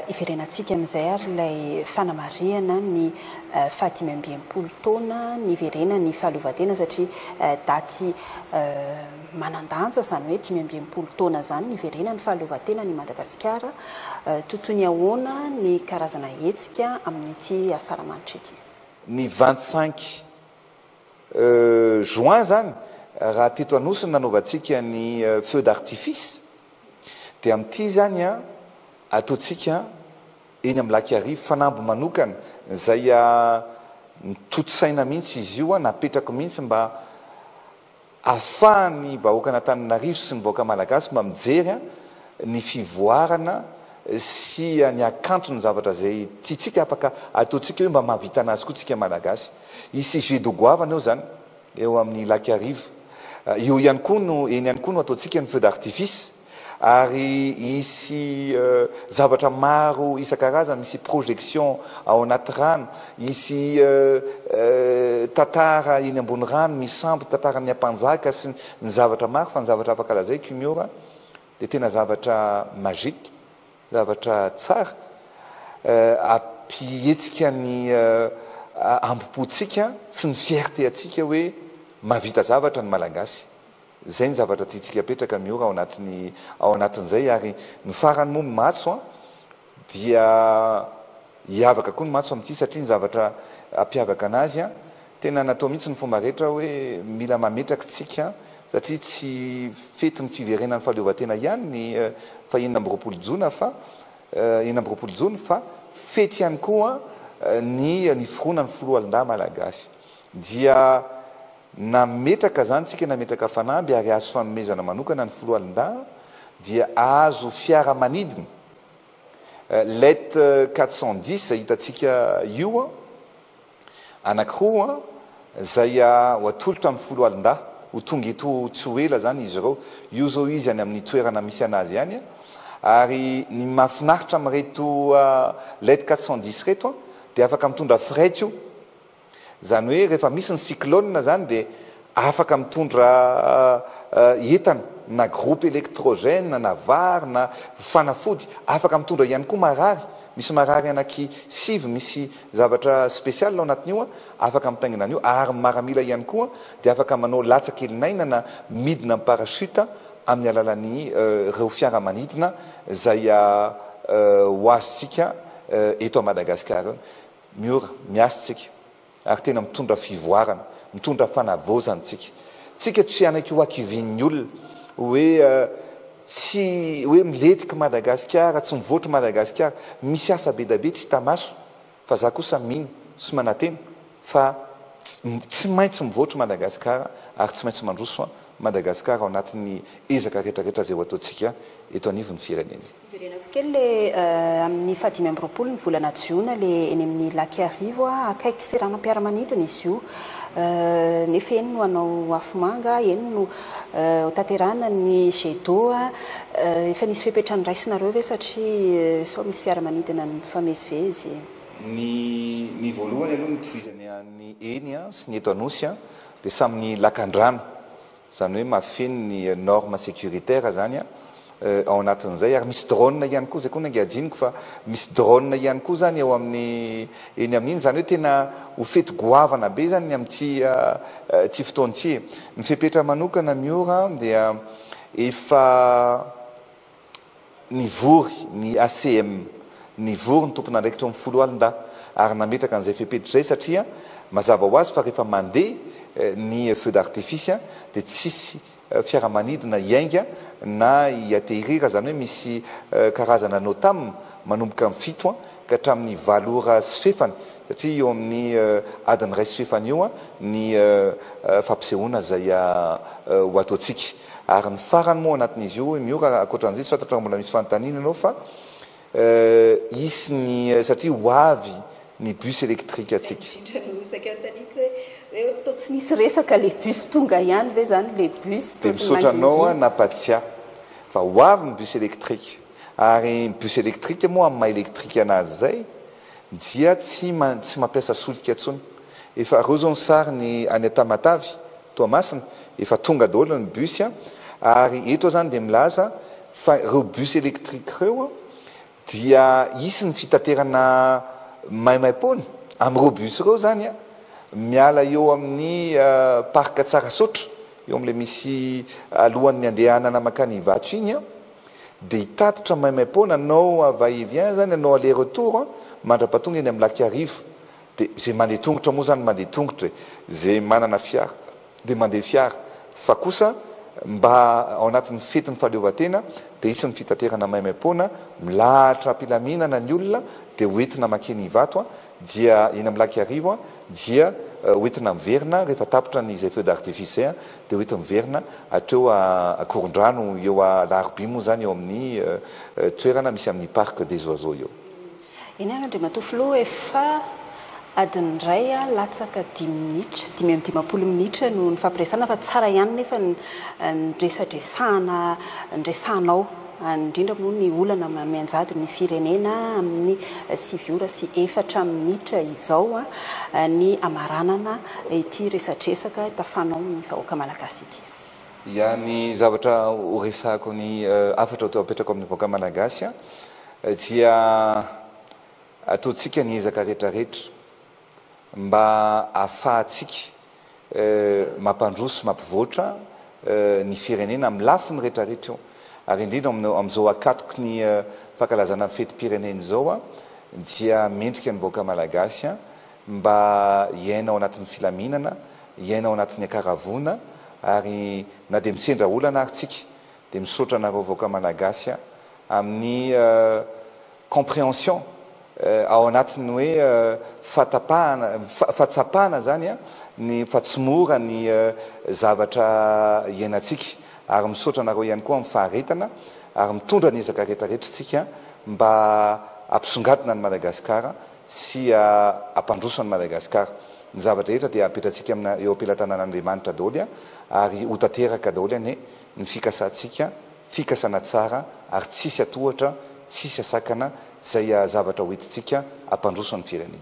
iverenantsika amin'izay ary ilay fanamariana ny fahatimy amby enimpolo taona ny verena ny fahaleovantena satria daty manandanja zany hoe dimy amby enimpolo taona zany ny verena ny fahaleovantena ny Madagasikara. Totoy ny ahoana ny karazana hetsika amin'ity asaramanitra ity? Ny 25 juin zany raha teto anosiny nanaovantsika ny feu d'artifice dia amin'ity zany ataontsika eny amin'ny Lakiarivo fanambo manokana izay nitotsaina mihitsy izy io napetrako mihitsy mba ahafahan'ny vahoaka an'Antananarivo sy ny vahoaka malagasy mba mijery ny fivoarana sy ny akanto ny zavatra zay tiatsika afaka ataontsika hoe mba mahavita anazy koa tsika malagasy. Isy jeu de goavana eo zany eo amin'ny Lakiarivo. Io ihany koa no eny ihany koa no ataontsika ny feu d'artifice ary isy zavatra maro isan-karazany, misy projection ao anaty rano, isy tantara eny ambony rano, misambo tantaran'ny ampanjaka sy ny zavatra maro fa ny zavatra afaka lazaiko miora dia tena zavatra magique, zavatra tsara ampihetsika ny ambopotsika sy ny fierté atsika hoe mahavita zavatra ny malagasy. Zay ny zavatra tiatsika apetraka miora ao anatin'izay ary ny farany moa matso dia hiavaka koa ny matso amin'ity satria ny zavatra ampiavaka anazy tena natao mihitsy ny fomba rehetra hoe mila mametraka tsika satria tsy fety ny fiverenan'ny fahaleovantena ihany ny fahenina amby roapolo jona fa enina amby roapolo jona fa fety ihany koa ny fironan'ny foloalindahy malagasy dia nametraka zany tsika nametraka fanamby ary azo fanomezana manokana ny foloalindahy dia azo fiaramanidina let 410 hitantsika io anankiroa zay ho atolotra amin'ny foloalindahy ho tonga eto tsy ho ela zany izy ireo. Io zao izy any amin'ny toerana misy anazy ihany ary ny mahafinaritra amin'reto let 410 reto dia afaka mitondra fret io. Zany hoe rehefa misy ny cyclone zany dia afaka mitondra entana na groupe électrogène na vary na fanafody, afaka mitondra ihany koa marary, misy marary anaky sivy, misy zavatra spécial ao anatin'io afaka mitaingina an'io ary maramila ihany koa dia afaka manao latsakelinaina na midina amin'ny parachute amin'ny alalan'ny reo fiaramanidina zay ho azontsika eto a Madagasikara. Miora miasa tsika ary tena mitondra fivoarana, mitondra fanavozana tsika tsy anaiky ho akivin'ny olona hoe tsy hoe miletika Madagasikara, tsy mivoatra Madagasikara, misy asa be da be tsy tamaso fa za kosa mino sy manatena fa tsy maintsy mivoatra Madagasikara ary tsy maintsy mandroso Madagasikara ao anatin'ny ezaka rehetrarehetra zay ho ataontsika eto anivon'ny firenena. Verenako kely le amin'ny fahadimy amby roapolo ny volana jiona le eny amin'ny Lakiarivo akaiky seranam-piaramanidina izy io nefa eny no anao afomanga, eny no tanterana ny jet d'eau efa nisy fepetrany raisinareo ve satria sao misy fiaramanidina mifamezivezy? Ny voalohany aloha ny tovizany ny eny sy ny eto anosy dia samy lakan-drano, zany hoe mahafeno ny norme sécuritaire zany ao anatin'izay ary misy drone ihany koa zay koa nange adiniko fa misy drone ihany koa zany eo amin'ny eny amin'iny zany hoe tena ho fety goavana be zany tsy fotoantsy. Ny fepetra manokana miora dia efa nivory ny ACM nivory ny tompona andraikitra amin'ny folo alin-dahy ary nametraka an'izay fepetra zay satria mazava ho azy fa rehefa mandeha ny feu d'artifice dia tsisy fiaramanidina iainga na iatehirira zany hoe misy karazana notam manomboka amin'ny fito ka hatramin'ny valora sy fefany satria eo amin'ny adiny ray sy fefany io ny fampisehoana zay ho ataontsika ary ny farany moa anatin'izy io miora akoatran'izay tsy fantatra mbola misy fanontaniana ianao fa isy ny satria ho avy ny bus électrique atsika. Tsy nisy resaka le bus tonga ihany ve zany le bus dia misaotra anao napatsia fa ho avy ny bus électrique ary bus électrique moa amin'ny maha électrique anazy zay dia tsy mampiasa solika intsony. Efa reo zao ny sary ny any Tamatavy Toamasina efa tonga daholo ny bus ary eto zany dia milaza fa reo bus électrique reo dia isy ny fitaterana maimaim-pony amin'ny robus reo zany a miala eo amin'ny parka tsara sotra eo amin'le misy alohan'ny andehanana makany Ivatry iny a dia hitatitra maimaim-pony anao va-et-vient zany anao aller retour mandrapatonga eny amin'ny Lakiarivo dia zay mandeha tongotra moa zany mandeha tongotra zay manana fiara dia mandeha fiara fa kosa mba ao anatin'ny fetin'ny fahaleovantena dia isy ny fitaterana maimaim-pona milahatra ampilaminana ny olona dia hoentina makeny Ivato dia eny amin'ny Lakiarivo dia hoentina miverina rehefa tapitra ny zay feu d'artifice dia hoentina miverina hatreo Akorondrano eo Larby moa zany eo amin'ny toerana misy amin'ny parc des oiseaux eo. Eny Andriamatofilo efa adiny iray latsaka 10 minitra 5 minitra no ny fampiresana fa tsara ihany nefa ny resahanao indrindra moa ny olana mianjady ny firenena amin'ny 7 minitra izao ny amaranana ity resatresaka tafanao ny vahoaka malagasy ity. Ya ny zavatra ho resahako ny afatra tao apetrako amin'ny vahoaka malagasy dia ataontsika ny ezaka rehetrarehetra mba ahafahantsika mampandroso mampivoatra ny firenena amin'ny lafiny rehetrarehetra eo ary indrindra amin'izao akatoky ny fankalazana ny fety-pirenena izao dia mendrika ny vahoaka malagasy mba hiaina ao anatin'ny filaminana hiaina ao anatin'ny akaravona ary na dia misendra olana ary tsika dia misaotra anareo vahoaka malagasy amin'ny compréhension ao anatin'ny hoe fahatsapahana zany ny fahatsimora ny zavatra iainantsika ary misaotra anareo ihany koa amin'ny faharetana ary mitondra ny ezaka rehetrarehetra tsika mba ampisongadina ny Madagasikara sy ampandroso ny Madagasikara. Ny zavatra rehetra dia apetratsika amina eo ampelantanan'Andriamanitra daholo ary ho tanteraka daholo ny fikasantsika fikasana tsara ary tsisy atohatra tsisy asakana zay zavatra hoentintsika ampandroso ny firenena.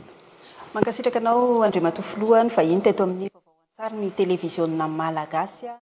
Mankasitraka anao Andriamatofilo ny vahiny teto amin'ny vaovao an-tsary ny televiziona malagasy